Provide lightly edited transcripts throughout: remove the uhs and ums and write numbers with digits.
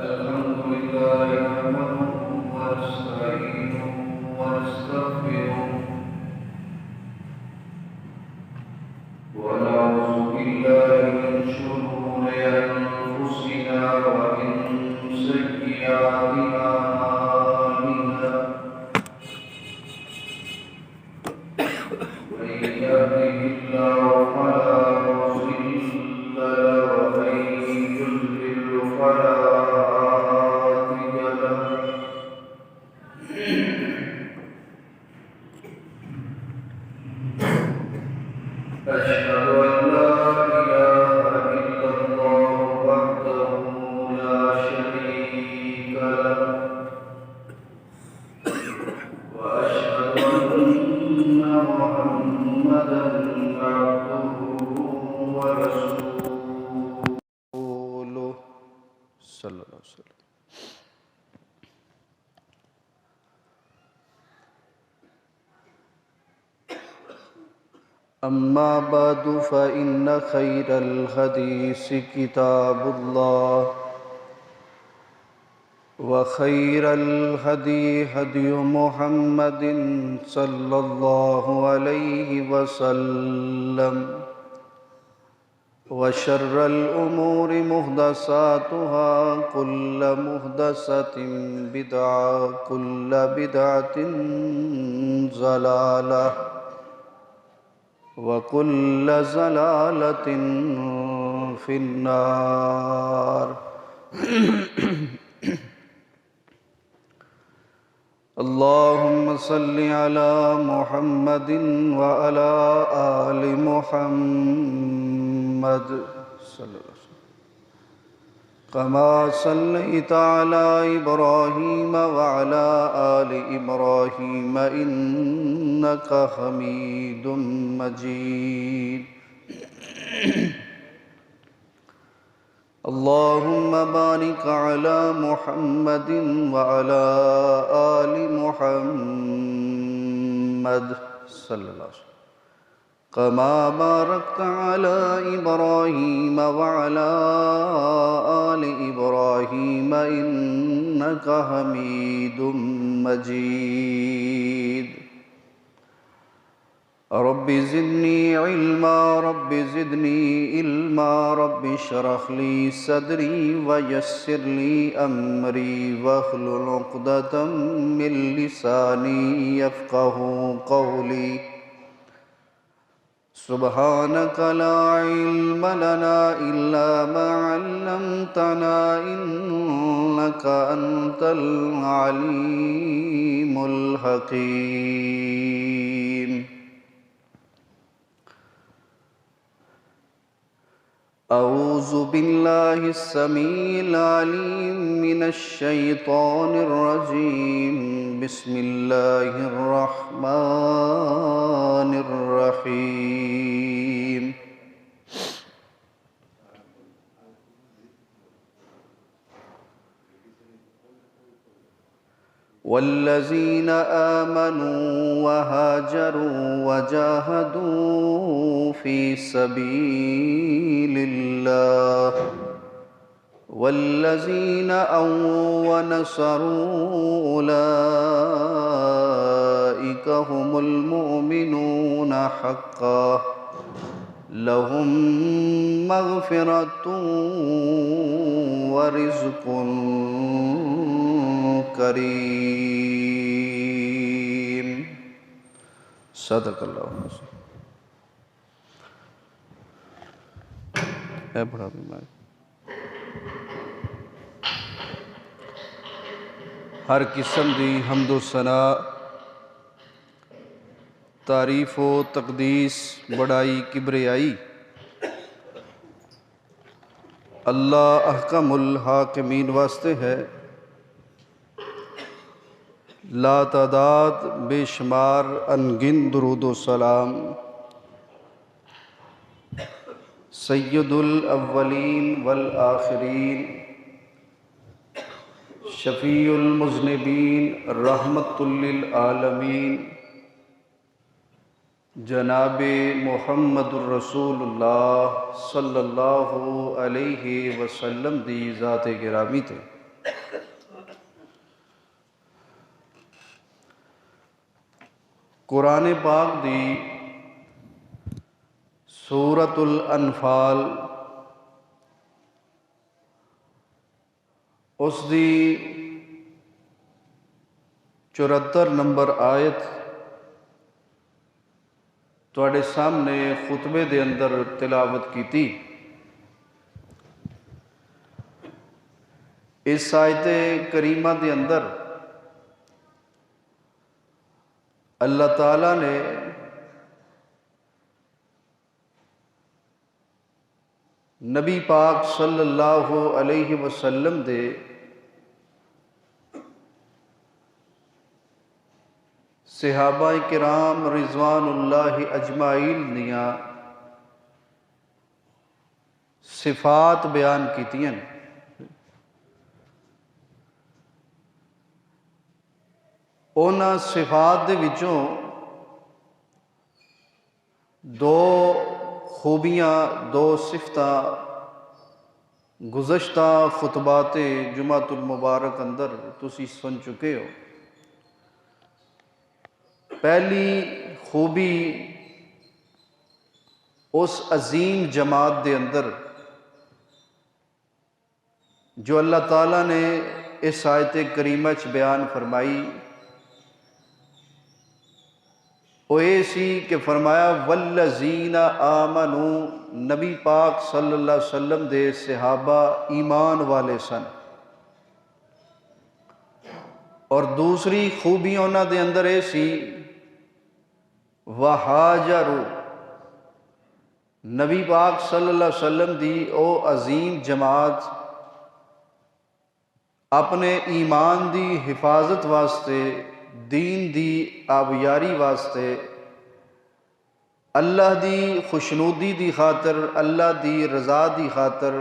الحمد لله نحمده ونستعينه ونستغفره ونعوذ بالله من شرور أنفسنا ومن سيئات أعمالنا من يهده الله فلا مضل له ومن يضلل فلا هادي له أشهد أن لا إله إلا الله وحده لا شريك له وأشهد أن محمدا عبده ورسوله صلى الله عليه وسلم. أما بعد فإن خير الحديث كتاب الله وخير الهدي هدي محمد صلى الله عليه وسلم وشر الأمور محدثاتها كل محدثة بدعة كل بدعة ضلالة وكل ضلالة في النار. اللهم صل على محمد وعلى آل محمد صلى الله عليه وسلم كما صليت على إبراهيم وعلى آل إبراهيم إنك حميد مجيد. اللهم بارك على محمد وعلى آل محمد صلى الله عليه وسلم كما باركت على إبراهيم وعلى آل إبراهيم إنك حميد مجيد. رب زدني علما رب زدني علما رب اشرح لي صدري ويسر لي أمري واحلل عقدة من لساني يفقه قولي. سبحانك لا علم لنا إلا ما علمتنا إنك أنت العليم الحكيم. أعوذ بالله السميع العليم من الشيطان الرجيم. بسم الله الرحمن الرحيم. والذين آمنوا وهاجروا وجاهدوا في سبيل الله والذين آووا ونصروا أولئك هم المؤمنون حقا لهم مغفرة ورزق کریم. صدق اللہ العظیم. ہے بڑا بیمار. ہر قسم دی حمد و ثنا تعریف و تقدیس بڑائی کبریائی اللہ احکم الحاکمین واسطے ہے. لا تعداد بے شمار انگن درود و سلام سید الاولین والآخرین شفیع المذنبین رحمت للعالمین جناب محمد الرسول اللہ صلی اللہ علیہ وسلم دی ذات گرامی تے قرآن پاک دی سورۃ الانفال اس دی 74 نمبر آیت تواڈے سامنے خطبے دے اندر تلاوت کیتی۔ اس آیت کریمہ دے اندر اللہ تعالیٰ نے نبی پاک صلی اللہ علیہ وسلم دے صحابہ کرام رضوان اللہ اجمعین دیاں صفات بیان کیتیاں۔ اونا صفات دے وچوں دو خوبیاں، دو صفتاں گزشتہ خطبات جمعۃ المبارک اندر تسی سن چکے ہو۔ پہلی خوبی اس عظیم جماعت دے اندر جو اللہ تعالیٰ نے اس آیت کریمہ چ بیان فرمائی، وہ یہ سی کہ فرمایا والذین آمنوا، نبی پاک صلی اللہ علیہ وسلم دے صحابہ ایمان والے سن۔ اور دوسری خوبی انہاں دے اندر یہ سی وہاجروا، نبی پاک صلی اللہ علیہ وسلم دی او عظیم جماعت اپنے ایمان دی حفاظت واسطے، دین دی آبیاری واسطے، اللہ دی خوشنودی دی خاطر، اللہ دی رضا دی خاطر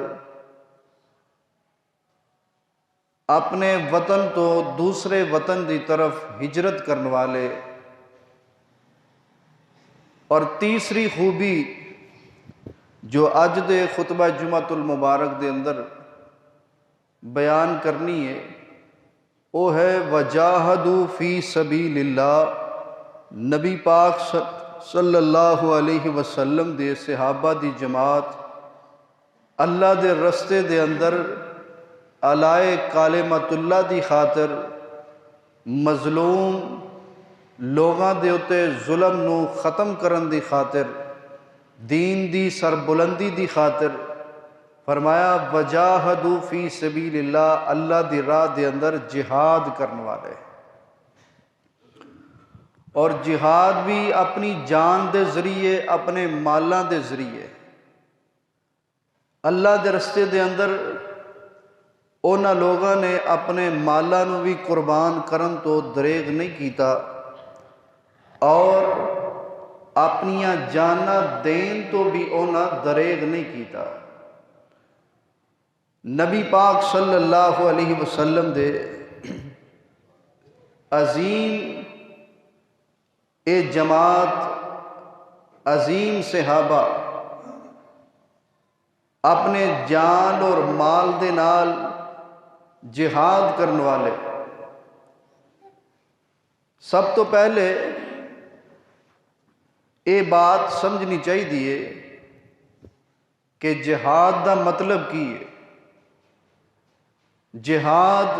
اپنے وطن تو دوسرے وطن دی طرف ہجرت کرنے والے۔ اور تیسری خوبی جو اج دے خطبہ جمعۃ المبارک دے اندر بیان کرنی ہے، وہ ہے وجاہدوا فی سبیل اللہ، نبی پاک صلی اللہ علیہ وسلم دے صحابہ دی جماعت اللہ دے رستے دے اندر علائے کلمۃ اللہ دی خاطر، مظلوم لوگاں دے اتے ظلم نو ختم کرن دی خاطر، دین دی سربلندی دی خاطر فرمایا وجاہدوا فی سبیل اللہ، اللہ دی راہ دے اندر جہاد کرنے والے۔ اور جہاد بھی اپنی جان دے ذریعے، اپنے مالاں دے ذریعے اللہ دے رستے دے اندر اونا لوگاں نے اپنے مالاں نو بھی قربان کرن تو دریغ نہیں کیتا، اور اپنیاں جاناں دین تو بھی اونا دریغ نہیں کیتا۔ نبی پاک صلی اللہ علیہ وسلم دے عظیم اے جماعت، عظیم صحابہ اپنے جان اور مال دے نال جہاد کرنے والے۔ سب تو پہلے یہ بات سمجھنی چاہیے کہ جہاد دا مطلب کی ہے۔ جہاد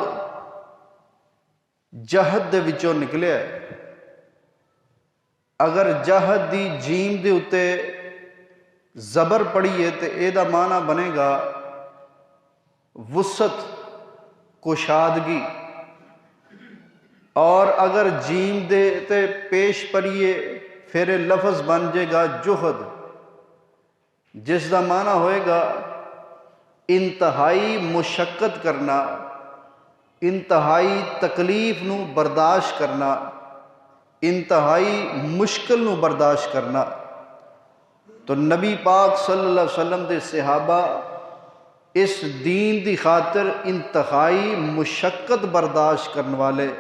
جہد دے وچوں نکلیا ہے۔ اگر جہد دی جیم دے اتے زبر پڑھیے تو اے دا معنی بنے گا وسعت، کشادگی، اور اگر جیم دے تے پیش پڑھیے پھر لفظ بن جائے گا جہد، جس دا معنی ہوئے گا انتہائی مشقت کرنا، انتہائی تکلیف نو برداشت کرنا، انتہائی مشکل نو برداشت کرنا۔ تو نبی پاک صلی اللہ علیہ وسلم دے صحابہ اس دین دی خاطر انتہائی مشقت برداشت کرنے والے،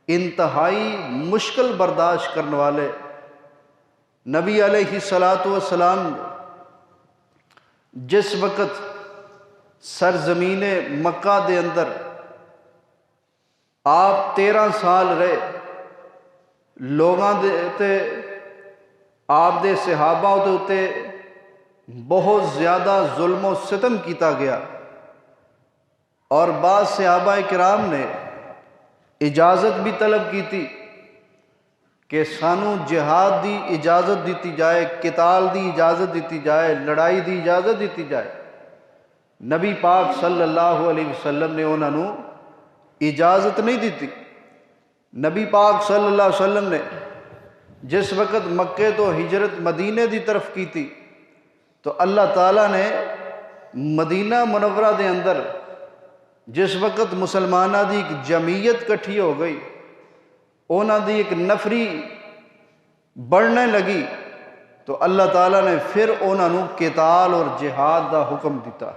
انتہائی مشکل برداشت کرنے والے۔ نبی علیہ السلام جس وقت سرزمین مکہ دے اندر آپ 13 سال رہے، لوگاں دے تے آپ دے صحابہ دے اتے بہت زیادہ ظلم و ستم کیتا گیا، اور بعض صحابہ کرام نے اجازت بھی طلب کی تھی کہ سانو جہاد دی اجازت دیتی جائے، قتال دی اجازت دیتی جائے، لڑائی دی اجازت دیتی جائے۔ نبی پاک صلی اللہ علیہ وسلم نے انہوں نے اجازت نہیں دیتی۔ نبی پاک صلی اللہ علیہ وسلم نے جس وقت مکے تو ہجرت مدینے دی طرف کی تھی، تو اللہ تعالیٰ نے مدینہ منورہ دے اندر جس وقت مسلمانہ دی ایک جمعیت کٹھی ہو گئی، اونا دی ایک نفری بڑھنے لگی، تو اللہ تعالیٰ نے پھر انہوں قتال اور جہاد دا حکم دیتا،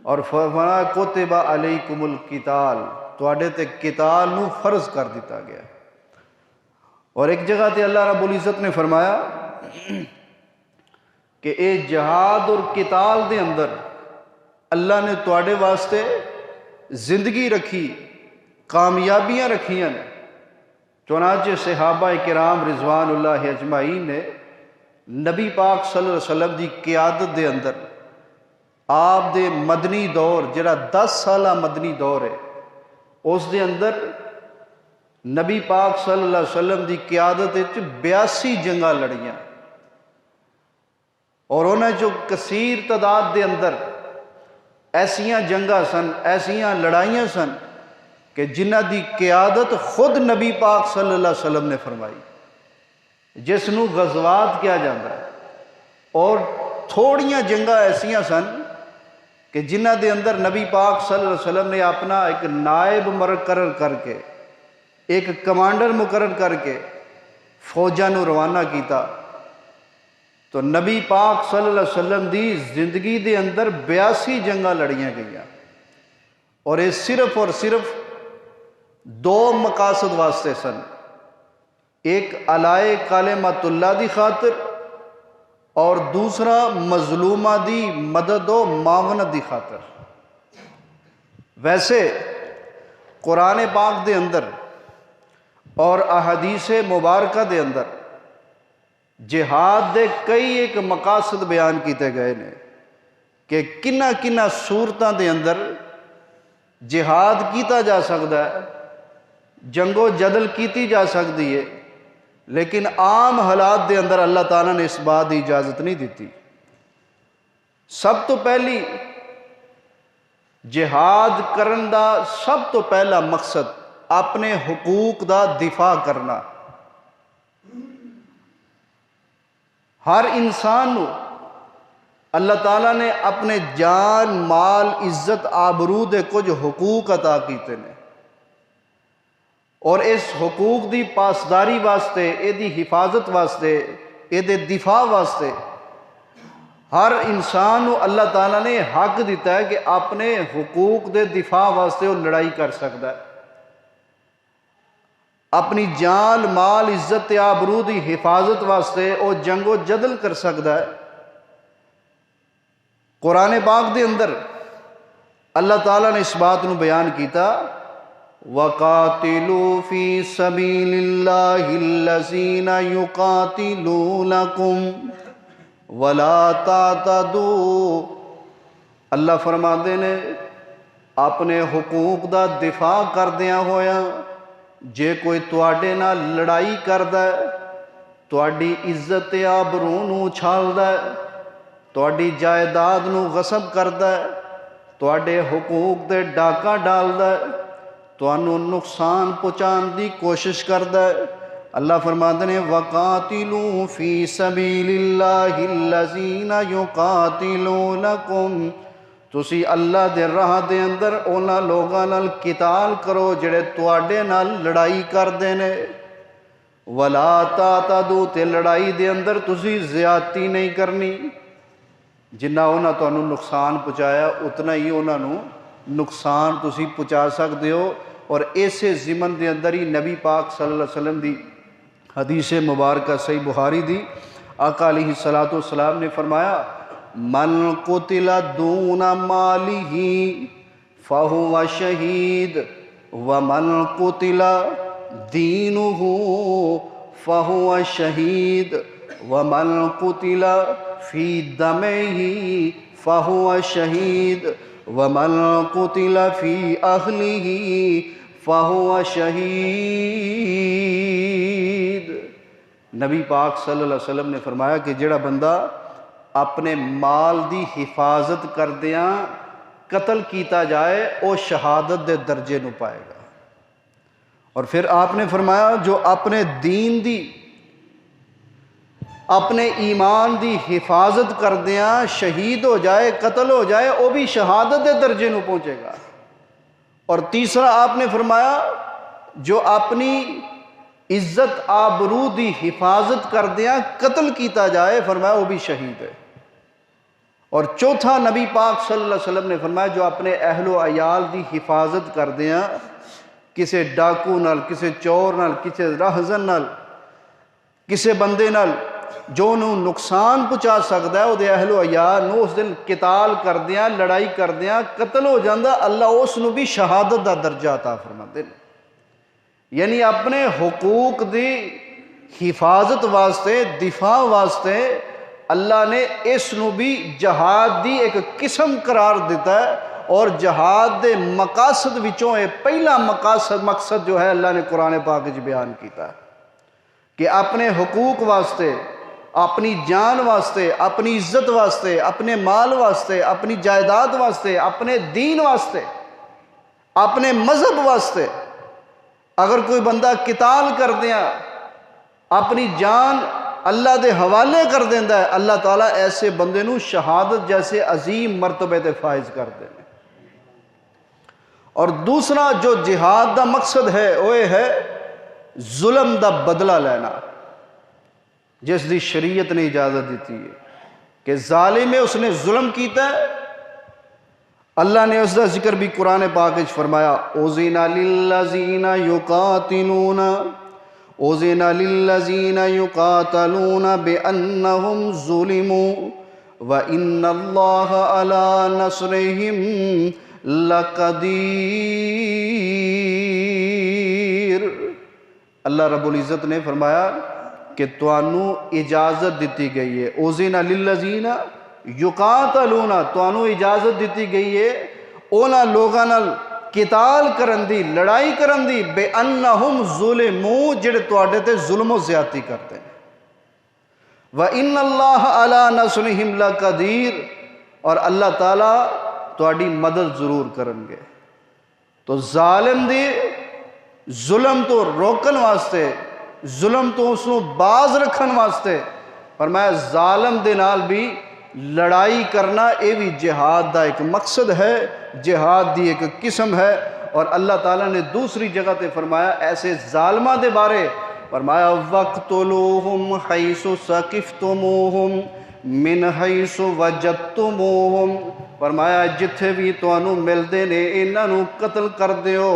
اور فرمایا کتب علیکم القتال، تواڈے تے قتال نو فرض کر دیتا گیا۔ اور ایک جگہ تے اللہ رب العزت نے فرمایا کہ اے جہاد اور قتال دے اندر اللہ نے تواڈے واسطے زندگی رکھی، کامیابیاں رکھیاں نے۔ چنانچہ صحابہ کرام رضوان اللہ اجمعین نے نبی پاک صلی اللہ علیہ وسلم دی قیادت دے اندر آپ دے مدنی دور جڑا 10 سالہ مدنی دور ہے، اس دے اندر نبی پاک صلی اللہ علیہ وسلم دی قیادت وچ 82 جنگاں لڑیاں، اور انہیں جو کثیر تعداد دے اندر ایسیاں جنگاں سن، ایسیاں لڑائیاں سن کہ جنہ دی قیادت خود نبی پاک صلی اللہ علیہ وسلم نے فرمائی، جس نو غزوات کیا جاتا ہے۔ اور تھوڑیاں جنگاں ایسیاں سن کہ جنہ دے اندر نبی پاک صلی اللہ علیہ وسلم نے اپنا ایک نائب مقرر کر کے، ایک کمانڈر مقرر کر کے فوجاں نو روانہ کیتا۔ تو نبی پاک صلی اللہ علیہ وسلم دی زندگی دے اندر 82 جنگاں لڑیاں گئیاں، اور یہ صرف اور صرف 2 مقاصد واسطے سن، ایک علائے کلمۃ اللہ دی خاطر، اور دوسرا مظلومہ دی مدد و معاونت دی خاطر۔ ویسے قرآن پاک دے اندر اور احادیث مبارکہ دے اندر جہاد دے کئی ایک مقاصد بیان کیتے گئے نے کہ کنہ کنہ صورتاں دے اندر جہاد کیتا جا سکتا ہے، جنگ و جدل کیتی جا سکتی ہے، لیکن عام حالات دے اندر اللہ تعالیٰ نے اس بات کی اجازت نہیں دیتی۔ سب تو پہلی جہاد کرن دا سب تو پہلا مقصد اپنے حقوق دا دفاع کرنا۔ ہر انسان نو اللہ تعالیٰ نے اپنے جان، مال، عزت، آبرو دے کچھ حقوق عطا کیتے نے، اور اس حقوق دی پاسداری واسطے، اے دی حفاظت واسطے، اے دے دفاع واسطے ہر انسان نو اللہ تعالیٰ نے حق دیتا ہے کہ اپنے حقوق دے دفاع واسطے وہ لڑائی کر سکتا ہے، اپنی جان، مال، عزت، آبرو دی حفاظت واسطے وہ جنگ و جدل کر سکتا ہے۔ قرآن پاک دے اندر اللہ تعالیٰ نے اس بات نو بیان کیتا، وَقَاتِلُوا فِي سَبِيلِ اللَّهِ الَّذِينَ يُقَاتِلُونَكُمْ وَلَا تَعْتَدُوا۔ اللہ فرماندے نے اپنے حقوق دا دفاع کردیاں ہویا جے کوئی تواڈے نال لڑائی کردا ہے، تواڈی عزت آبرو نو اچھالدا ہے، تواڈی جائیداد نو غصب کردا ہے، تواڈے حقوق دے ڈاکہ ڈالدا ہے، تانوں نقصان پہنچان دی کوشش کردا ہے، اللہ فرماندے نے وَقَاتِلُوا فِي سَبِيلِ اللَّهِ الَّذِينَ يُقَاتِلُونَكُمْ، تسی اللہ دے راہ دے اندر اونا لوگاں نال قتال کرو جڑے تواڈے نال لڑائی کردے نے، وَلَا تَعْتَدُوا، تے لڑائی دے اندر تسی زیادتی نہیں کرنی، جنہ انہاں تانوں نقصان پہنچایا اتنا ہی انہاں نوں نقصان تسی پہنچا سکتے ہو۔ اور ایسے ضمن دے اندر ہی نبی پاک صلی اللہ علیہ وسلم دی حدیث مبارکہ صحیح بخاری دی آقا علیہ الصلوۃ والسلام نے فرمایا، من قتل دون مالہ فہو شہید ومن قتل دینہ فہو شہید ومن قتل فی دمہ فہو شہید ومن قتل فی اہلہ فہو شہید۔ نبی پاک صلی اللہ علیہ وسلم نے فرمایا کہ جڑا بندہ اپنے مال دی حفاظت کردیاں قتل کیتا جائے وہ شہادت دے درجے نو پائے گا۔ اور پھر آپ نے فرمایا جو اپنے دین دی اپنے ایمان دی حفاظت کردیاں شہید ہو جائے قتل ہو جائے وہ بھی شہادت دے درجے نو پہنچے گا۔ اور تیسرا آپ نے فرمایا جو اپنی عزت آبرو دی حفاظت کردیاں قتل کیتا جائے فرمایا وہ بھی شہید ہے۔ اور چوتھا نبی پاک صلی اللہ علیہ وسلم نے فرمایا جو اپنے اہل و عیال دی حفاظت کردیاں کسے ڈاکو نال کسے چور نال کسے راہزن نال کسے بندے نال جو انہوں نقصان پہنچا سکتا ہے وہ دے اہل و عیال نو اس دن قتال کردیاں لڑائی کردیاں قتل ہو جاندہ اللہ اس نو بھی شہادت دا درجہ عطا فرماندے نے۔ یعنی اپنے حقوق دی حفاظت واسطے دفاع واسطے اللہ نے اس نو بھی جہاد دی ایک قسم قرار دیتا ہے۔ اور جہاد دے مقاصد وچوں پہلا مقصد جو ہے اللہ نے قرآن پاک وچ بیان کیتا ہے کہ اپنے حقوق واسطے اپنی جان واسطے اپنی عزت واسطے اپنے مال واسطے اپنی جائیداد واسطے اپنے دین واسطے اپنے مذہب واسطے اگر کوئی بندہ قتال کر دیا اپنی جان اللہ دے حوالے کر دیندہ ہے اللہ تعالیٰ ایسے بندے نو شہادت جیسے عظیم مرتبے تے فائز کر دیں۔ اور دوسرا جو جہاد دا مقصد ہے وہ ہے ظلم دا بدلہ لینا جس دی شریعت نے اجازت دیتی ہے کہ ظالم ہے اس نے ظلم کیتا ہے اللہ نے اس دا ذکر بھی قرآن پاک وچ فرمایا اُذِنَ لِلَّذِينَ يُقَاتِلُونَ بِأَنَّهُمْ ظُلِمُوا وَإِنَّ اللَّهَ عَلَى نَصْرِهِمْ لَقَدِيرٌ۔ اللہ رب العزت نے فرمایا کہ توانو اجازت دیتی گئی ہے اُذِنَ لِلَّذِينَ یقاتلون توانو اجازت دیتی گئی ہے اونا لوگاں نال قتال کرن دی لڑائی کرن دی بے انہم ظلموں جڑے تواڈے تے ظلم و زیادتی کرتے ہیں وَإِنَّ اللَّهَ عَلَى نَصْرِهِمْ لَقَدِيرٌ اور اللہ تعالیٰ تواڈی مدد ضرور کرن گے۔ تو ظالم دی ظلم تو روکن واسطے ظلم تو اس کو باز رکھن واسطے فرمایا ظالم دے نال بھی لڑائی کرنا یہ بھی جہاد دا ایک مقصد ہے جہاد دی ایک قسم ہے۔ اور اللہ تعالیٰ نے دوسری جگہ تے فرمایا ایسے ظالمہ دے بارے فرمایا وَقْتُلُوهُمْ حَيْثُ ثَقِفْتُمُوهُمْ مِنْ حَيْثُ وَجَدْتُمُوهُمْ فرمایا جتھے بھی توانو مل دے نے انہاں نو قتل کر دیو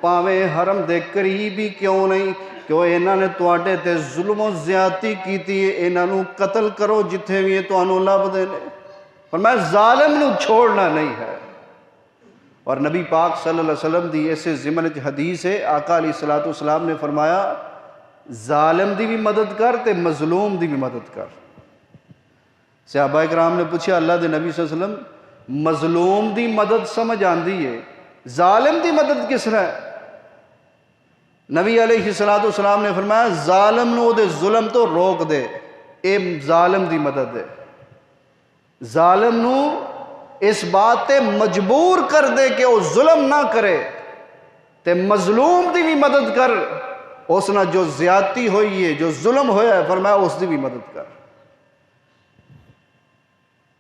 پاویں حرم دے قریب ہی کیوں نہیں کہ انہاں نے تواڈے تے ظلم و زیادتی کیتی ہے انہاں نو قتل کرو جتھے بھی توانو لب دے نے فرمایا ظالم نو چھوڑنا نہیں ہے۔ اور نبی پاک صلی اللہ علیہ وسلم دی ایسے ضمن حدیث ہے آقا علیہ السلام نے فرمایا ظالم دی بھی مدد کر تے مظلوم دی بھی مدد کر۔ صحابہ کرام نے پوچھا اللہ دے نبی صلی اللہ علیہ وسلم مظلوم دی مدد سمجھ آندی ہے ظالم دی مدد کس طرح ہے؟ نبی علیہ السلام نے فرمایا ظالم نو دے ظلم تو روک دے اے ظالم دی مدد ہے۔ ظالم نو اس بات تے مجبور کر دے کہ وہ ظلم نہ کرے تے مظلوم دی بھی مدد کر اس نہ جو زیادتی ہوئی ہے جو ظلم ہویا ہے فرمایا اس دی بھی مدد کر۔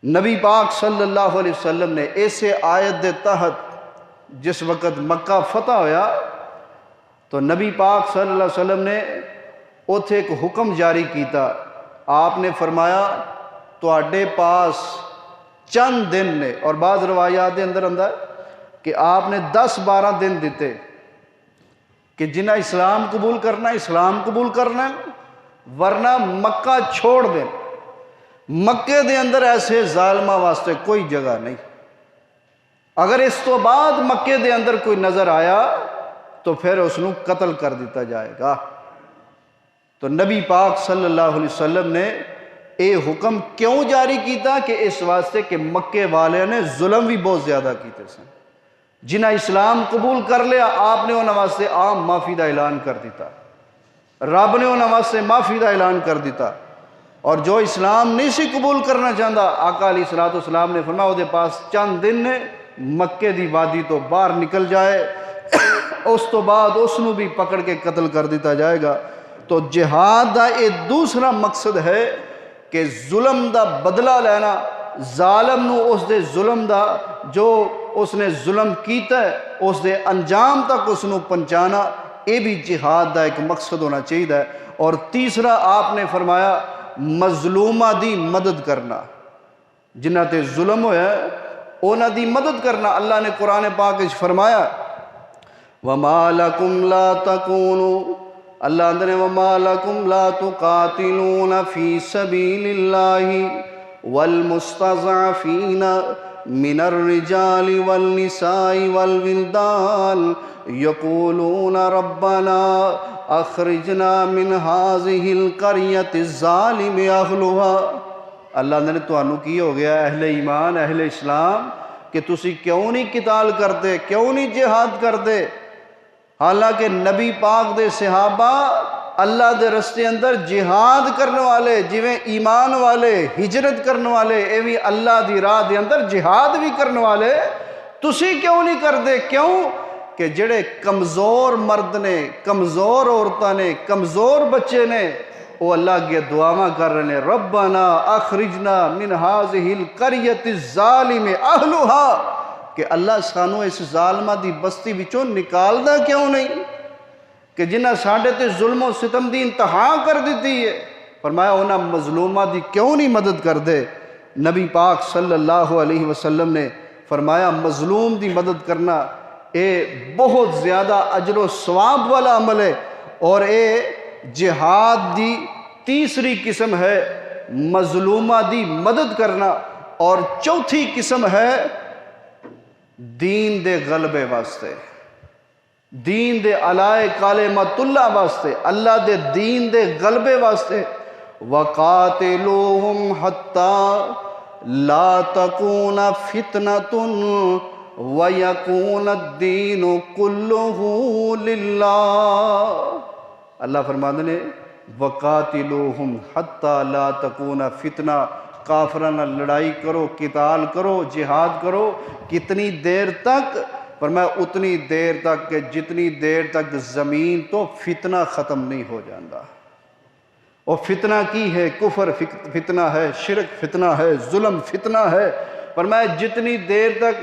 نبی پاک صلی اللہ علیہ وسلم نے ایسے آیت دے تحت جس وقت مکہ فتح ہویا تو نبی پاک صلی اللہ علیہ وسلم نے اوتھے ایک حکم جاری کیتا آپ نے فرمایا تواڈے پاس چند دن نے اور بعض روایات دے اندر کہ آپ نے 10-12 دن دیتے کہ جنہ اسلام قبول کرنا ورنہ مکہ چھوڑ دیں۔ مکے دے اندر ایسے ظالمہ واسطے کوئی جگہ نہیں۔ اگر اس تو بعد مکے دے اندر کوئی نظر آیا تو پھر اس نو قتل کر دیتا جائے گا۔ تو نبی پاک صلی اللہ علیہ وسلم نے اے حکم کیوں جاری کیتا کہ اس واسطے کہ مکے والے نے ظلم بھی بہت زیادہ کیتے سن، جنہیں اسلام قبول کر لیا آپ نے انہوں واسطے عام معافی دا اعلان کر دیتا، رب نے انہوں واسطے معافی دا اعلان کر دیتا، اور جو اسلام نہیں سی قبول کرنا چاہتا آقا علیہ الصلوۃ والسلام نے فرمایا وہ دے پاس چند دن نے مکے دی وادی تو باہر نکل جائے، اس تو بعد اس نو بھی پکڑ کے قتل کر دیتا جائے گا۔ تو جہاد دا ایک دوسرا مقصد ہے کہ ظلم دا بدلہ لینا، ظالم نو اس دے ظلم دا جو اس نے ظلم کیتا ہے اس دے انجام تک اس نو پہنچانا، یہ بھی جہاد دا ایک مقصد ہونا چاہیے۔ اور تیسرا آپ نے فرمایا مظلومہ دی مدد کرنا، جنہ تے ظلم ہویا ہے انہاں دی مدد کرنا۔ اللہ نے قرآن پاک وچ فرمایا وَمَا لَكُمْ لَا تَكُونُوا، اللہ اندر وَمَا لَكُمْ لَا تُقَاتِلُونَ فِي سَبِيلِ اللَّهِ وَالْمُسْتَضْعَفِينَ مِنَ الرِّجَالِ وَالنِّسَاءِ وَالْوِلْدَانِ يَقُولُونَ رَبَّنَا اخرجنا من هذه القرية الظالم اهلها۔ اللہ نے تانوں کی ہو گیا اہل ایمان اہل اسلام کہ تسی کیوں نہیں قتال کرتے، کیوں نہیں جہاد کرتے؟ حالانکہ نبی پاک دے صحابہ اللہ دے رستے اندر جہاد کرنے والے، جویں ایمان والے ہجرت کرنے والے، ایویں اللہ دی راہ دے اندر جہاد بھی کرنے والے، تسی کیوں نہیں کرتے؟ کیوں کہ جڑے کمزور مرد نے، کمزور عورتاں نے، کمزور بچے نے، وہ اللہ کے دعاواں کر رہے ہیں ربنا اخرجنا من هذه القرية الظالم اهلها، کہ اللہ سانو اس ظالمہ دی بستی وچوں نکال دا کیوں نہیں کہ جنہ ساڈے تے ظلم و ستم دی انتہا کر دیتی ہے۔ فرمایا انہاں مظلومہ دی کیوں نہیں مدد کر دے؟ نبی پاک صلی اللہ علیہ وسلم نے فرمایا مظلوم دی مدد کرنا اے بہت زیادہ اجر و ثواب والا عمل ہے، اور اے جہاد دی تیسری قسم ہے مظلومہ دی مدد کرنا، اور چوتھی قسم ہے دین دے غلبے واسطے، دین دے علائے کلمۃ اللہ واسطے، اللہ دے دین دے غلبے واسطے۔ وَقَاتِلُوهُمْ حَتَّى لَا تَكُونَ فِتْنَةٌ وَيَكُونَ الدِّينُ كُلُّهُ لِلَّهِ۔ اللہ فرماتے ہیں وَقَاتِلُوهُمْ حَتَّى لَا تَكُونَ فِتْنَةٌ، کافرانہ لڑائی کرو، قتال کرو، جہاد کرو، کتنی دیر تک؟ فرمایا اتنی دیر تک کہ جتنی دیر تک زمین تو فتنہ ختم نہیں ہو جاتا۔ اور فتنہ کی ہے؟ کفر فتنہ ہے، شرک فتنہ ہے، ظلم فتنہ ہے۔ فرمایا جتنی دیر تک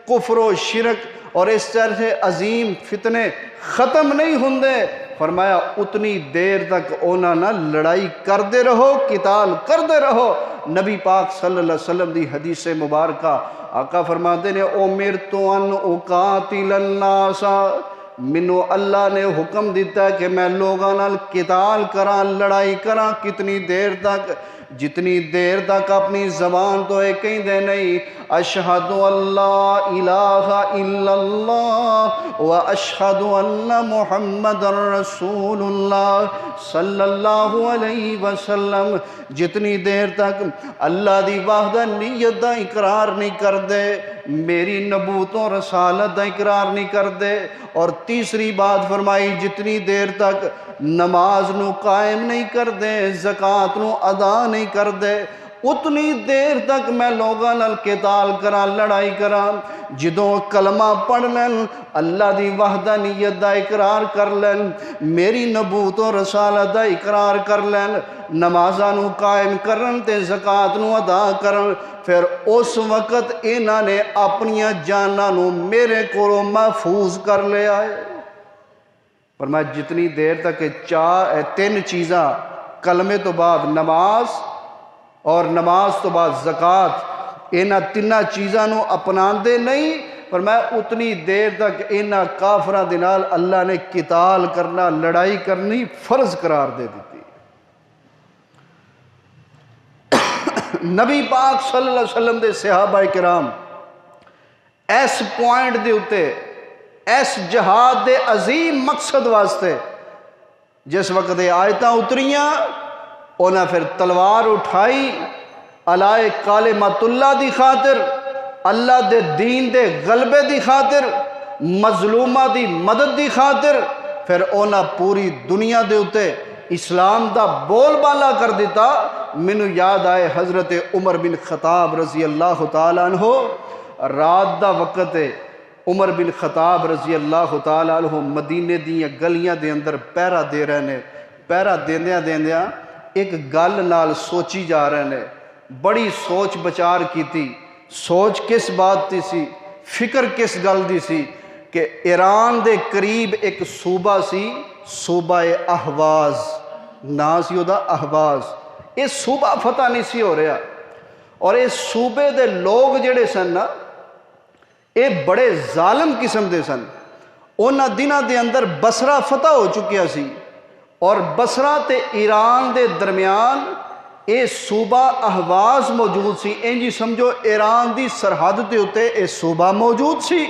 کفر و شرک اور اس طرح سے عظیم فتنے ختم نہیں ہوندے، فرمایا اتنی دیر تک اونا نہ لڑائی کردے رہو، قتال کردے رہو۔ نبی پاک صلی اللہ علیہ وسلم دی حدیث مبارکہ آقا فرماتے ہیں امرت ان اقاتل الناس، منو اللہ نے حکم دیتا ہے کہ میں لوگاں نال قتال کراں، لڑائی کراں۔ کتنی دیر تک؟ جتنی دیر تک اپنی زبان تو ایک کہیں دے نہیں اشہد اللہ الہ الا اللہ و اشہد ان محمد رسول اللہ صلی اللہ علیہ وسلم، جتنی دیر تک اللہ دی وحدانیت دا اقرار نہیں کر دے، میری نبوت و رسالت دا اقرار نہیں کر دے، اور تیسری بات فرمائی جتنی دیر تک نماز نو قائم نہیں کر دے، زکوٰۃ نو ادا نہیں کر دے، اتنی دیر تک میں لوگاں نال قتال کراں، لڑائی کراں۔ جدوں کلمہ پڑھ لین، اللہ دی وحدانیت دا اقرار کر لین، میری نبوت و رسالت دا اقرار کر لین، نمازاں نو قائم کرن تے زکوٰۃ نو ادا کرن، پھر اس وقت انہاں نے اپنیاں جاناں نو میرے کولوں محفوظ کر لیا ہے۔ فرمایا جتنی دیر تک تین چیزاں کلمے تو بعد نماز اور نماز تو بعد زکوٰۃ، انہاں تیناں چیزاں نو اپناندے نہیں، فرمایا اتنی دیر تک انہاں کافراں دے نال اللہ نے قتال کرنا، لڑائی کرنی فرض قرار دے دیتی۔ نبی پاک صلی اللہ علیہ وسلم دے صحابہ کرام اس پوائنٹ دے اتے اس جہاد دے عظیم مقصد واسطے جس وقت یہ آیتاں اتریاں انہاں پھر تلوار اٹھائی علائے کلمۃ اللہ دی خاطر، اللہ دے دین دے غلبے دی خاطر، مظلومہ دی مدد دی خاطر، پھر انہاں پوری دنیا دے اتے اسلام دا بول بالا کر دیتا۔ مینوں یاد آئے حضرت عمر بن خطاب رضی اللہ تعالیٰ عنہ، رات دا وقت ہے، عمر بن خطاب رضی اللہ تعالیٰ عنہ مدینے دیاں گلیاں دے اندر پہرا دے رہے نے، پہرا دیندیاں ایک گل نال سوچی جا رہے نے، بڑی سوچ بچار کیتی۔ سوچ کس بات دی سی، فکر کس گل دی سی کہ ایران دے قریب ایک صوبہ سی، صوبہ اہواز، نا سی دا اہواز۔ یہ صوبہ فتح نہیں سی ہو رہا، اور اس صوبے دے لوگ جڑے سن نا یہ بڑے ظالم قسم دے سن۔ انہاں دنوں دے اندر بصرہ فتح ہو چکیا سی، اور بصرہ تے ایران دے درمیان یہ صوبہ اہواز موجود سی۔ انجی سمجھو ایران دی سرحد دے اتے یہ صوبہ موجود سی،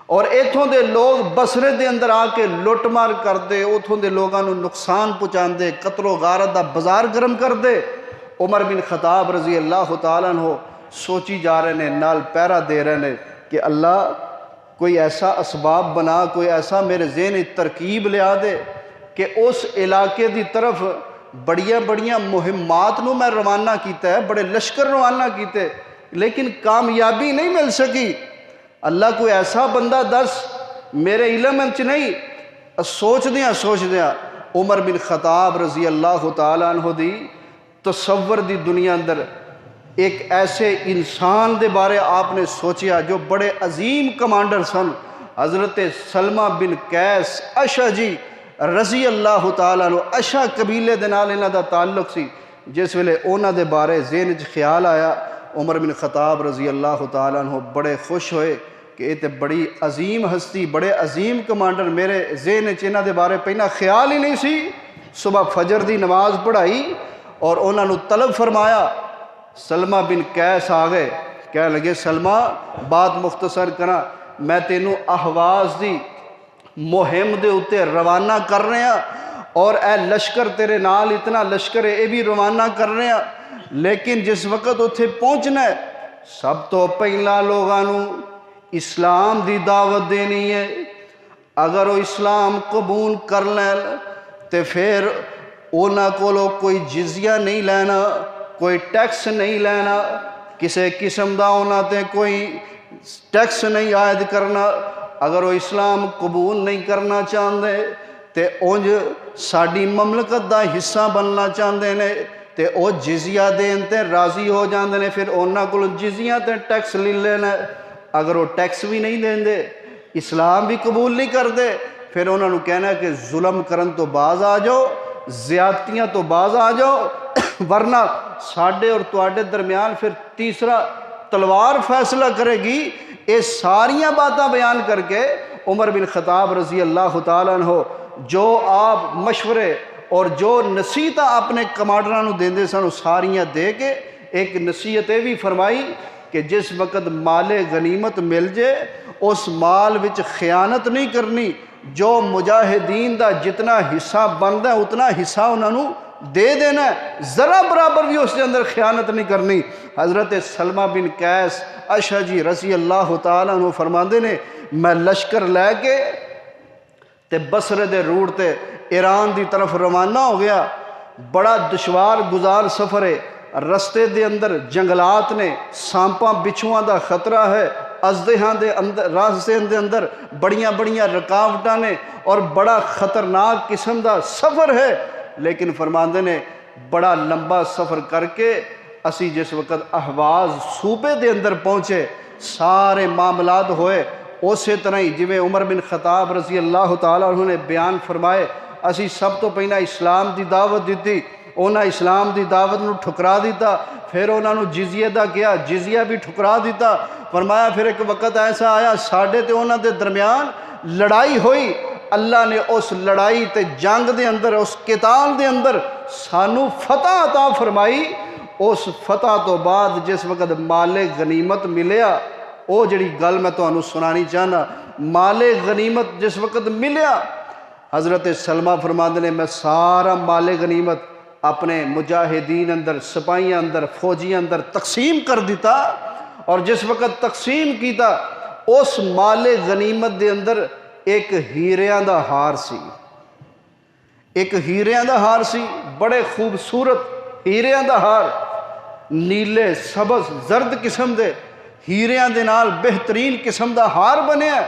اور ایتھوں دے لوگ بصرے دے اندر آ کے لٹ مار کر دے، اتھوں دے لوگاں نو نقصان پہنچان دے، قتل و غارت دا بازار گرم کر دے۔ عمر بن خطاب رضی اللہ تعالیٰ عنہ سوچی جا رہے نے، نال پیرا دے رہے نے کہ اللہ کوئی ایسا اسباب بنا، کوئی ایسا میرے ذہن ترکیب لیا دے کہ اس علاقے دی طرف بڑیاں بڑیاں مہمات نو میں روانہ کیتا ہے، بڑے لشکر روانہ کیتے، لیکن کامیابی نہیں مل سکی۔ اللہ کوئی ایسا بندہ دس، میرے علم انچ نہیں۔ سوچ دیاں عمر بن خطاب رضی اللہ تعالیٰ عنہ دی تصور دی دنیا اندر ایک ایسے انسان دے بارے آپ نے سوچیا جو بڑے عظیم کمانڈر سن، حضرت سلمہ بن قیس اشجعی رضی اللہ تعالیٰ عنہ۔ اشا قبیلے دے نال انہاں دا تعلق سی۔ جس ویلے انہاں دے بارے ذہن وچ خیال آیا، عمر بن خطاب رضی اللہ تعالیٰ عنہ بڑے خوش ہوئے کہ یہ تے بڑی عظیم ہستی، بڑے عظیم کمانڈر، میرے ذہن وچ انہاں دے بارے پہلا خیال ہی نہیں سی۔ صبح فجر دی نماز پڑھائی اور انہاں نو طلب فرمایا۔ سلمہ بن قیس آ گئے، کہنے لگے سلمہ بات مختصر کرنا، میں تینوں اہواز دی مہم دے اتے روانہ کر رہے ہیں، اور اے لشکر تیرے نال اتنا لشکر ہے یہ بھی روانہ کر رہے ہیں، لیکن جس وقت اتھے پہنچنا ہے سب تو پہلا لوگاں نو اسلام دی دعوت دینی ہے۔ اگر وہ اسلام قبول کر لین تے پھر انہاں کولو کوئی جزیہ نہیں لینا، کوئی ٹیکس نہیں لینا، کسے قسم دا انہاں تے کوئی ٹیکس نہیں عائد کرنا۔ اگر وہ اسلام قبول نہیں کرنا چاہتے تے اونج ساڈی مملکت دا حصہ بننا چاہتے نے تے او جزیہ دین تے راضی ہو جاندے نے، پھر انہاں کول جزیہ تے ٹیکس لے لینا۔ اگر وہ ٹیکس بھی نہیں دین دے، اسلام بھی قبول نہیں کر دے، پھر انہوں نے کہنا ہے کہ ظلم کرن تو باز آ جاؤ، زیادتیاں تو باز آ جاؤ، ورنہ ساڈے اور تواڈے درمیان پھر تیسرا تلوار فیصلہ کرے گی۔ یہ ساریاں باتاں بیان کر کے عمر بن خطاب رضی اللہ تعالیٰ عنہ جو آپ مشورے اور جو نصیحتاں اپنے کمانڈراں نو دیندے سن ساریاں دے کے ایک نصیحت یہ بھی فرمائی کہ جس وقت مال غنیمت مل جائے اس مال وچ خیانت نہیں کرنی، جو مجاہدین دا جتنا حصہ بندا ہے اتنا حصہ انہاں نو دے دینا ہے، ذرا برابر بھی اس کے اندر خیانت نہیں کرنی۔ حضرت سلمہ بن قیس اشجعی رضی اللہ تعالیٰ عنہ فرماندے نے میں لشکر لے کے تے بصرے دے روڑ تے ایران دی طرف روانہ ہو گیا۔ بڑا دشوار گزار سفر ہے، رستے دے اندر جنگلات نے، سانپاں بچھواں دا خطرہ ہے، ازدہاں دے اندر راستے دے اندر بڑیاں بڑیاں رکاوٹاں نے، اور بڑا خطرناک قسم دا سفر ہے۔ لیکن فرماندے نے بڑا لمبا سفر کر کے اسی جس وقت اہواز صوبے دے اندر پہنچے سارے معاملات ہوئے اسی طرح ہی جویں عمر بن خطاب رضی اللہ تعالیٰ عنہ نے بیان فرمائے۔ اسی سب تو پہلا اسلام دی دعوت دیتی، انہاں اسلام دی دعوت نو ٹھکرا دیتا، پھر انہاں نو جزیہ دا کیا، جزیہ بھی ٹھکرا دیتا۔ فرمایا پھر ایک وقت ایسا آیا ساڈے تے انہاں دے درمیان لڑائی ہوئی، اللہ نے اس لڑائی تے جنگ دے اندر، اس قتال دے اندر سانو فتح عطا فرمائی۔ اس فتح تو بعد جس وقت مال غنیمت ملیا وہ جڑی گل میں تمہیں سنانی چاہنا، مال غنیمت جس وقت ملیا، حضرت سلمہ فرماندے نے میں سارا مال غنیمت اپنے مجاہدین اندر، سپاہیاں اندر، فوجیاں اندر تقسیم کر دیتا، اور جس وقت تقسیم کیتا اس مال غنیمت دے اندر ایک ہیریاں دا ہار سی، ایک ہیریاں دا ہار سی، بڑے خوبصورت ہیریاں دا ہار، نیلے سبز زرد قسم دے ہیریاں دے نال بہترین قسم دا ہار بنیا۔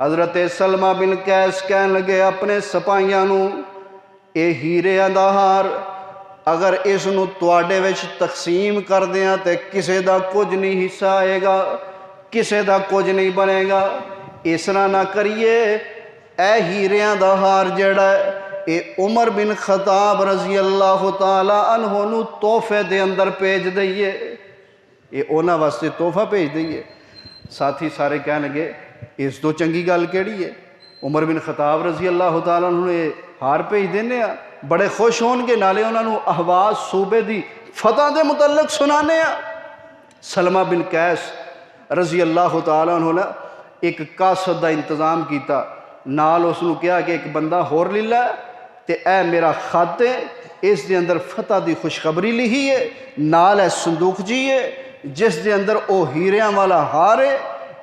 حضرت سلمہ بن قیس کہن لگے اپنے سپاہیاں نو، اے ہیریاں دا ہار اگر اس نو تواڈے وچ تقسیم کر دیاں تے کسے دا کچھ نہیں حصہ آئے گا، کسے دا کچھ نہیں بنے گا، اس طرح نہ کریے، اے ہیریاں دا ہار جڑا ہے اے عمر بن خطاب رضی اللہ تعالی عنہ نو تحفے دے اندر بھیج دئیے، اے انہاں واسطے تحفہ بھیج دئیے۔ ساتھی سارے کہن لگے اس تو چنگی گل کیڑی ہے، عمر بن خطاب رضی اللہ تعالیٰ عنہ نے ہار بھیج دینے آ، بڑے خوش ہون گے، نالے انہوں نے احواز صوبے دی فتح دے متعلق سنانے آ۔ سلمہ بن قیس رضی اللہ تعالیٰ عنہ نے ایک قاصد دا انتظام کیتا، نال اس نے کہا کہ ایک بندہ ہور لے لے تے اے میرا خط ہے، اس دے اندر فتح دی خوشخبری لکھی ہے، نال ہے صندوق جی ہے جس دے اندر او ہیریاں والا ہار ہے،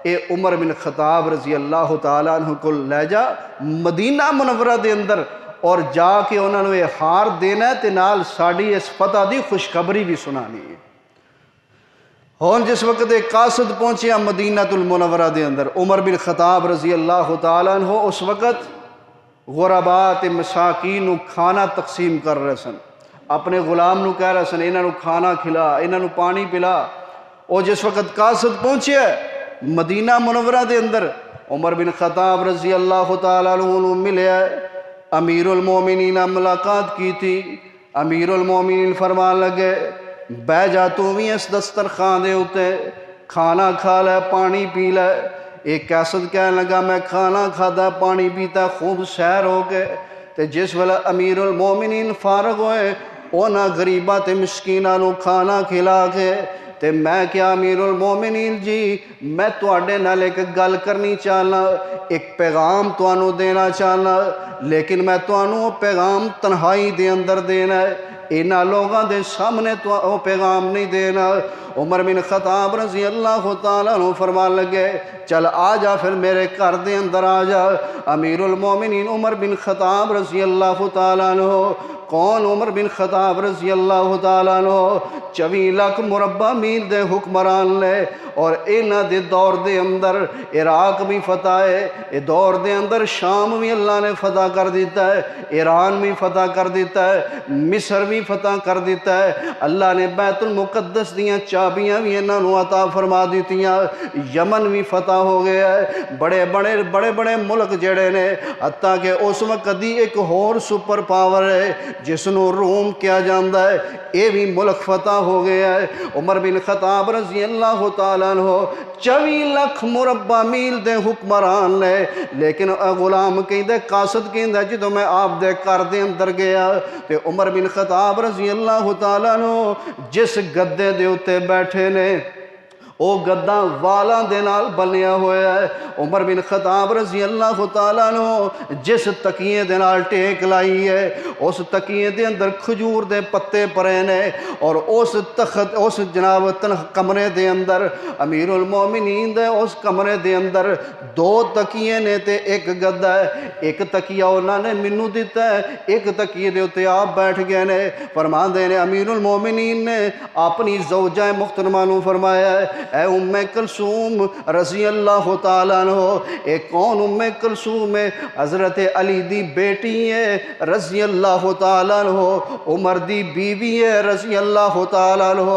اے عمر بن خطاب رضی اللہ تعالیٰ عنہ کو لے جا مدینہ منورہ دے اندر، اور جا کے انہوں نے یہ ہار دینا ہے تے نال ساڑی اس فتح دی خوشخبری بھی سنانی ہے۔ ہون جس وقت ایک قاصد پہنچیا مدینہ المنورہ دے اندر، عمر بن خطاب رضی اللہ تعالیٰ عنہ اس وقت غربات مساکین نو کھانا تقسیم کر رہے سن، اپنے غلام نو کہہ رہے سن انہوں کھانا کھلا، انہوں پانی پلا۔ اور جس وقت قاصد پہنچیا مدینہ منورہ دے اندر، عمر بن خطاب رضی اللہ تعالیٰ عنہ ملیا، امیر المومنین ملاقات کی تھی، امیر المومنین فرمان لگے بہ جا تو بھی اس دسترخوان دے ہوتے، کھانا کھا لے، پانی پی لے۔ ایک قاصد کہنے لگا میں کھانا کھاتا پانی پیتا خوب سیر ہو کے، تے جس ویلے امیر المومنین فارغ ہوئے اونا غریباں تے مسکیناں نو کھانا کھلا کے، تے میں کیا امیر المومنین جی میں تواڈے نال ایک گل کرنی چاہنا، ایک پیغام توانو دینا چاہنا، لیکن میں توانو پیغام تنہائی دے اندر دینا ہے، اینا لوگاں دے سامنے تو پیغام نہیں دینا۔ عمر بن خطاب رضی اللہ تعالیٰ عنہ فرمان لگے چل آ جا پھر میرے گھر دے اندر آ جا۔ امیر المومنین عمر بن خطاب رضی اللہ تعالیٰ عنہ، کون عمر بن خطاب رضی اللہ تعالیٰ عنہ 24 لاکھ مربع میل دے حکمران لے، اور انہاں دے دور دے اندر عراق بھی فتح ہے، اے دور دے اندر شام بھی اللہ نے فتح کر دیتا ہے، ایران بھی فتح کر دیتا ہے، مصر بھی فتح کر دیتا ہے، اللہ نے بیت المقدس دیاں چابیاں بھی انہاں نو عطا فرما دیتیاں، یمن بھی فتح ہو گیا ہے، بڑے بڑے ملک جڑے نے، حتیٰ کہ اس وقت دی ایک اور سپر پاور ہے جس نو روم کیا جاندہ ہے، اے بھی ملک فتح ہو گیا ہے۔ عمر بن خطاب رضی اللہ تعالیٰ عنہ 24 لاکھ مربع میل دے حکمران لے، لیکن غلام کہندے قاصد کہندے جدوں میں آپ دے گھر دے اندر گیا تے عمر بن خطاب رضی اللہ تعالیٰ عنہ جس گدے دے اتے بیٹھے نے او گدا والاں دے نال بنیا ہویا ہے۔ عمر بن خطاب رضی اللہ تعالیٰ عنہ جس تکیے دے نال ٹیک لائی ہے اس تکیے دے اندر کھجور دے پتے پرے نے، اور اس جناب کمرے دے اندر امیر المومنین دے اس کمرے دے اندر 2 تکیے نے تے ایک گدا ہے۔ ایک تکیہ انہاں نے مینوں دیتا ہے، ایک تکیے دے اتے آپ بیٹھ گئے نے۔ فرماندے نے امیر المومنین نے اپنی زوجہ محترمہ نو فرمایا ہے اے ام کلثوم رضی اللہ تعالیٰ عنہ، اے کون ام کلثوم ہے؟ حضرت علی دی بیٹی ہے رضی اللہ تعالیٰ عنہ، عمر دی بیوی ہے رضی اللہ تعالیٰ عنہ۔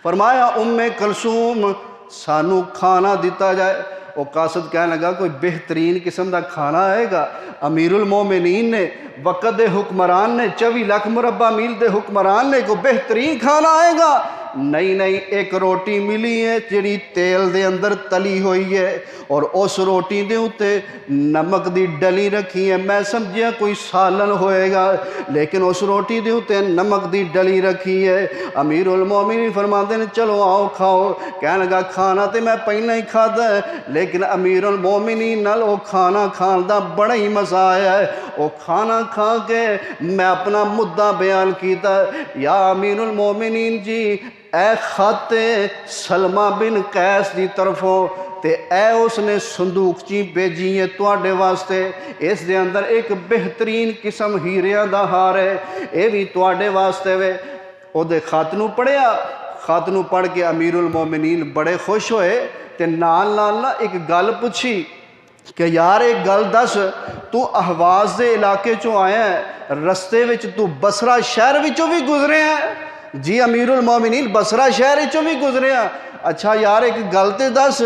فرمایا ام کلثوم سانو کھانا دیتا جائے۔ وہ قاصد کہنے لگا کوئی بہترین قسم دا کھانا آئے گا؟ امیر المومنین نے وقت دے حکمران نے 24 لاکھ مربع میل دے حکمران نے کوئی بہترین کھانا آئے گا؟ نہیں نہیں، ایک روٹی ملی ہے جڑی تیل دے اندر تلی ہوئی ہے اور اس روٹی دے اتے نمک دی ڈلی رکھی ہے، میں سمجھیا کوئی سالن ہوئے گا، لیکن اس روٹی دے اتے نمک دی ڈلی رکھی ہے۔ امیر المومنین فرماتے ہیں چلو آؤ کھاؤ، کہنے لگا کھانا تے میں پہلے ہی کھادا ہے، لیکن امیر المومنین نال وہ کھانا کھان دا بڑا ہی مزہ آیا ہے۔ وہ کھانا کھا کے میں اپنا مدعا بیان کیتا ہے، یا امیر المومنین جی، اے خط سلمہ بن قیس دی طرفوں تے اے اس نے صندوق چی بھیجی ہے تواڈے واسطے، اس دے اندر ایک بہترین قسم ہیریاں دا ہار ہے، اے بھی تواڈے واسطے وے۔ او دے خط نو پڑھیا، خط نو پڑھ کے امیر المومنین بڑے خوش ہوئے تے نال نال نہ ایک گل پوچھی کہ یار ایک گل دس، تو اہواز دے علاقے چوں آیا ہے، رستے وچ تو بصرہ شہر وچوں بھی گزرے ہیں؟ جی امیر المومنین بصرہ شہر وچوں بھی گزرے ہیں۔ اچھا یار ایک گل تے دس،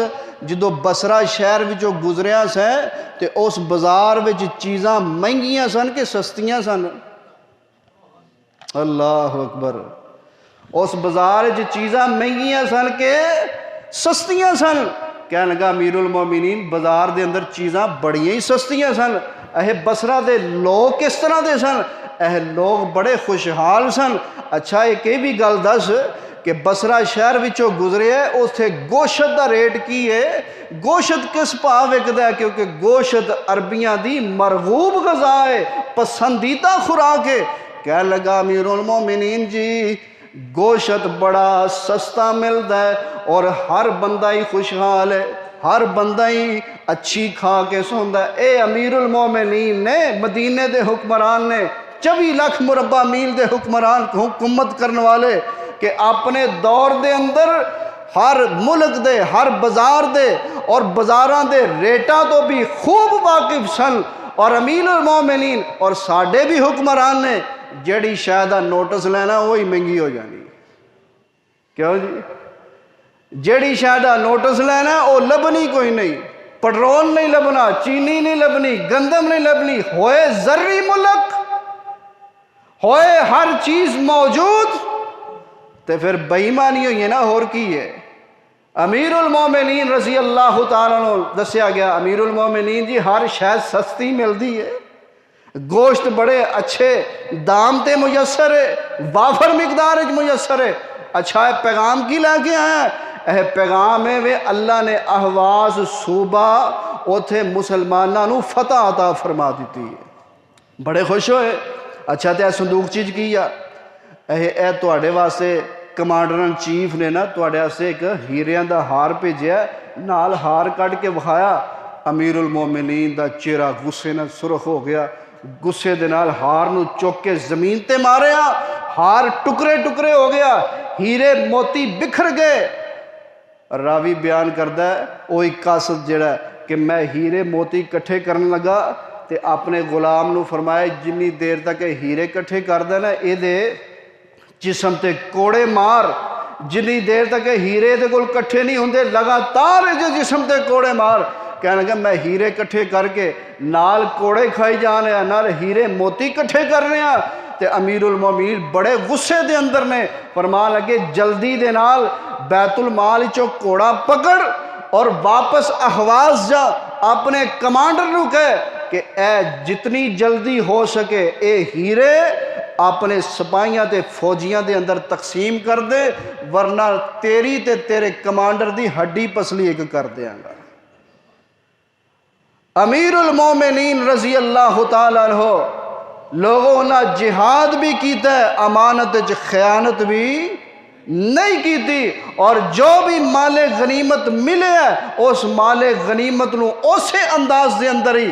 جدو بصرہ شہر وچوں گزریا سے تے اس بازار وچ چیزاں مہنگیاں سن کہ سستیاں سن؟ اللہ اکبر، اس بازار وچ چیزاں مہنگیاں سن کہ سستیاں سن؟ کہنے لگا امیر المومنین بازار دے اندر چیزاں بڑیاں ہی سستیاں سن۔ اے بصرہ دے لوگ کس طرح دے سن؟ اے لوگ بڑے خوشحال سن۔ اچھا ایک یہ بھی گل دس کہ بصرہ شہر وچوں گزرے ہے، اتھے گوشت دا ریٹ کی ہے؟ گوشت کس پا وکدا ہے؟ کیونکہ گوشت عربیاں دی مرغوب غذا ہے، پسندیدہ خوراک ہے۔ کہنے لگا امیر المومنین جی گوشت بڑا سستا ملتا ہے اور ہر بندہ ہی خوشحال ہے، ہر بندہ ہی اچھی کھا کے سوندا ہے۔ اے امیر المومنین نے، مدینے دے حکمران نے، 24 لاکھ مربع میل دے حکمران حکومت کرنے والے کہ اپنے دور دے اندر ہر ملک دے، ہر بازار دے اور بازاراں دے ریٹاں تو بھی خوب واقف سن، اور امیر المومنین اور ساڈے بھی حکمران نے جڑی شاید نوٹس لینا وہی مہنگی ہو جانی۔ کیوں جی؟ جڑی شاید نوٹس لینا وہ لبنی کوئی نہیں، پٹرول نہیں لبنا، چینی نہیں لبنی، گندم نہیں لبنی، ہوئے زرعی ملک، ہوئے ہر چیز موجود، تے پھر بے ایمانی ہوئی ہے نا، اور کی ہے؟ امیر المومنین رضی اللہ تعالیٰ عنہ دسیا گیا امیر المومنین جی ہر شاید سستی ملتی ہے، گوشت بڑے اچھے دام تے میسر ہے، وافر مقدار میسر ہے۔ اچھا پیغام کی لے کے آیا ہے؟ پیغام ہے وہ اللہ نے اہواز صوبہ اوتھے مسلمانوں نو فتح عطا فرما دیتی ہے، بڑے خوش ہوئے۔ اچھا تے صندوق چیز کیا اے تواڈے واسطے کمانڈر ان چیف نے نا تواڈے واسطے ایک ہیریاں دا ہار بھیجیا، نال ہار کٹ کے بخایا۔ امیر المومنین دا چہرہ غصے نال سرخ ہو گیا، غصے دے نال ہار نو چک کے زمین تے ماریا، ہار ٹکڑے ٹکڑے ہو گیا، ہیرے موتی بکھر گئے۔ راوی بیان کردا ہے وہی قاصد جڑا ہے کہ میں ہیرے موتی کٹھے کرنے لگا تے اپنے غلام نو فرمایا جنی دیر تک ہیرے کٹھے کردا نا اے دے جسم تے کوڑے مار، جنی دیر تک ہیرے دے کول کٹھے نہیں ہوندے لگاتار جسم تے کوڑے مار۔ کہنے لگا میں ہیرے کٹھے کر کے نال کوڑے کھائی جانے ہیں، نال ہیرے موتی کٹھے کر رہے ہیں۔ تے امیر المومنین بڑے غصے دے اندر نے فرمان لگے جلدی دے نال بیت المال چو کوڑا پکڑ اور واپس اہواز جا، اپنے کمانڈر نو کہے کہ اے جتنی جلدی ہو سکے اے ہیرے اپنے سپاہیاں تے فوجیاں دے اندر تقسیم کر دے، ورنہ تیری تے تیرے کمانڈر دی ہڈی پسلی ایک کر دیاں گا۔ امیر المومنین رضی اللہ تعالیٰ عنہ لوگوں نے جہاد بھی کیتا ہے، امانت وچ خیانت بھی نہیں کیتی، اور جو بھی مال غنیمت ملے ہے اس مال غنیمت نو اسے انداز دے اندر ہی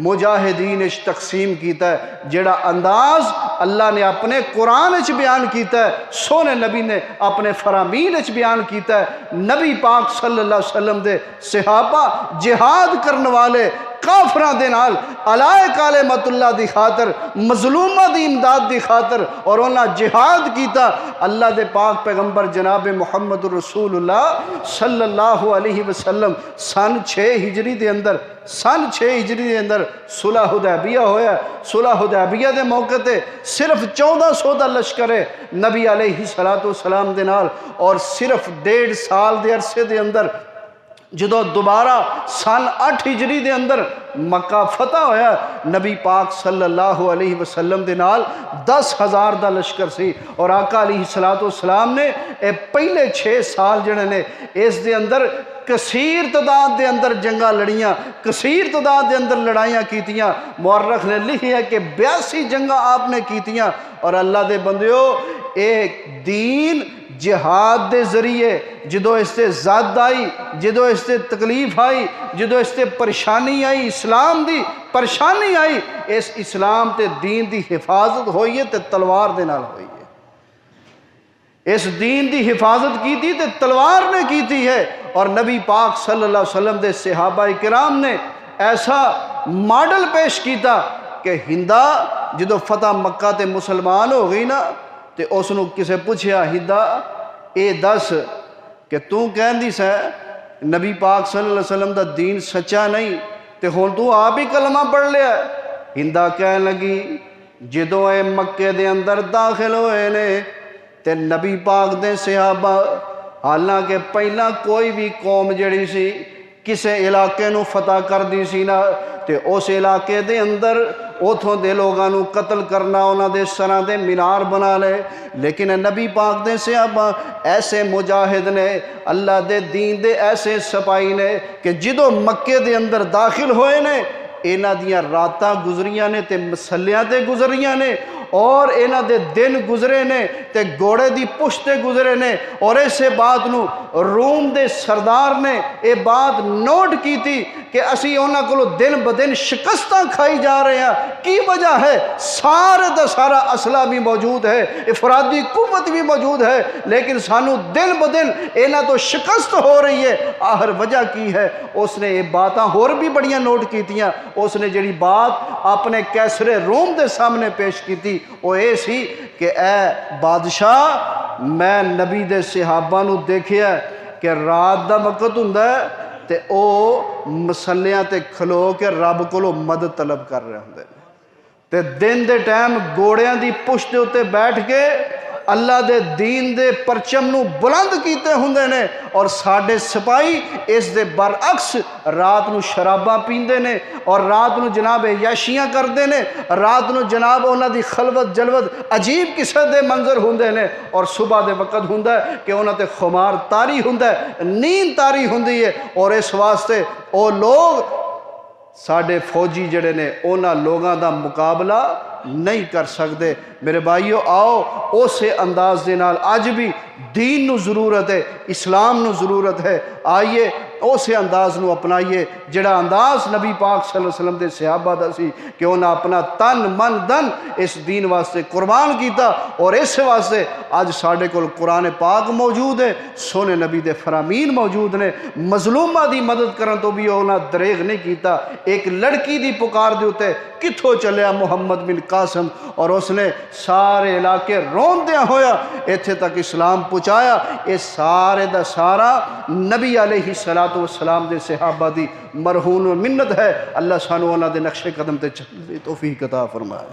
مجاہدین اچ تقسیم کیتا ہے جڑا انداز اللہ نے اپنے قرآن اچ بیان کیتا ہے، سونے نبی نے اپنے فرامین اچ بیان کیتا ہے۔ نبی پاک صلی اللہ علیہ وسلم دے صحابہ جہاد کرنے والے کافراں دے نال علائے کلمۃ اللہ دی خاطر مظلومہ دی امداد دی خاطر اور انہاں جہاد کیتا۔ اللہ دے پاک پیغمبر جناب محمد رسول اللہ صلی اللہ علیہ وسلم سن 6 ہجری دے اندر صلح حدیبیہ ہویا۔ صلح حدیبیہ دے موقع تے صرف 1400 دا لشکر ہے نبی علیہ السلام دے نال، اور صرف 1.5 سال دے عرصے دے اندر جدو دوبارہ سن 8 ہجری دے اندر مکہ فتح ہویا، نبی پاک صلی اللہ علیہ وسلم دے نال 10,000 دا لشکر سی، اور آقا علیہ السلام نے اے پہلے 6 سال جڑے نے اس دے اندر کثیر تعداد دے اندر جنگاں لڑیاں، کثیر تعداد دے اندر لڑائیاں کیتیاں۔ مورخ نے لکھی ہے کہ 82 جنگاں آپ نے کیتیاں۔ اور اللہ دے بندیو، ایک دین جہاد دے ذریعے جدو اس تے زد آئی، جدو اس تے تکلیف آئی، جدو اس تے پریشانی آئی، اسلام دی پریشانی آئی، اس اسلام تے دین دی حفاظت ہوئی ہے تے تلوار دے نال ہوئی ہے۔ اس دین دی حفاظت کی تھی تے تلوار نے کی تھی ہے، اور نبی پاک صلی اللہ علیہ وسلم دے صحابہ کرام نے ایسا ماڈل پیش کیتا کہ ہندا جدو فتح مکہ تے مسلمان ہو گئی نا، تے اس نو کسے پوچھیا ہندا اے دس کہ تو کہندی سا نبی پاک صلی اللہ علیہ وسلم دا دین سچا نہیں تے ہن تو آپ ہی کلمہ پڑھ لیا۔ ہندا کہنے لگی جدو اے مکے دے اندر داخل ہوئے نے تے نبی پاک دے صحابہ، حالانکہ پہلا کوئی بھی قوم جڑی سی کسے علاقے نو فتح کر دی سی نا، تے اس علاقے دے اندر اوتھوں دے لوگاں نو قتل کرنا، انہاں دے سراں دے مینار بنا لے، لیکن نبی پاک دے صحابہ ایسے مجاہد نے، اللہ دے دین دے ایسے سپاہی نے کہ جدو مکے دے اندر داخل ہوئے نے انہاں دیاں راتاں گزریاں نے تے مسلیاں تے گزریاں نے، اور انہاں دے دن گزرے نے تے گھوڑے دی پشتے گزرے نے، اور اسے بات نو روم دے سردار نے اے بات نوٹ کی تھی کہ اسی انہاں کو دن بدن شکستاں کھائی جا رہے ہیں۔ کی وجہ ہے؟ سارے دا سارا اسلحہ بھی موجود ہے، افرادی قوت بھی موجود ہے، لیکن سانو دن بدن انہاں تو شکست ہو رہی ہے۔ آخر وجہ کی ہے؟ اس نے یہ باتاں اور بھی بڑیاں نوٹ کی تھیاں۔ اس نے جڑی بات اپنے کیسر روم دے سامنے پیش کی تھی وہ اے سی کہ اے بادشاہ، میں نبی دے صحابہ نو دیکھیا کہ رات دا وقت ہوندا ہے تے او مسلیاں تے کھلو کے رب کولو مدد طلب کر رہے ہوندے تے دن دے ٹائم گھوڑیاں دی پشت دے اوتے بیٹھ کے اللہ دے دین دے پرچم نو بلند کیتے ہوندے نے، اور ساڈے سپاہی اس دے برعکس رات نو شراباں پیندے نے، اور رات نو جناب یاشیاں کردے نے، رات نو جناب انہاں دی خلوت جلوت عجیب قسم دے منظر ہوندے نے، اور صبح دے وقت ہوندا ہے کہ انہاں تے خمار تاری ہوندا ہے، نیند تاری ہوندی ہے، اور اس واسطے او لوگ ساڈے فوجی جڑے نے انہاں لوگاں دا مقابلہ نہیں کر سکتے۔ میرے بھائیو، آؤ اسے انداز دے نال اج بھی دین نو ضرورت ہے، اسلام نو ضرورت ہے، آئیے اسے انداز نو اپنائیے جڑا انداز نبی پاک صلی اللہ علیہ وسلم دے صحابہ دا سی کہ انہاں اپنا تن من دن اس دین واسطے قربان کیتا، اور اس واسطے اج ساڈے کول قرآن پاک موجود ہے، سونے نبی دے فرامین موجود نے، مظلومہ دی مدد کرن تو بھی انہاں دریغ نہیں کیتا۔ ایک لڑکی دی پکار دے اوتے کتھوں چلیا محمد بن قاسم، اور اس نے سارے علاقے روندیاں ہویا ایتھے تک اسلام پہنچایا۔ یہ سارے دا سارا نبی علیہ السلام دے صحابہ دی مرہون و منت ہے۔ اللہ سانو انہاں دے نقش قدم تے چلنے دی توفیق عطا فرمائے۔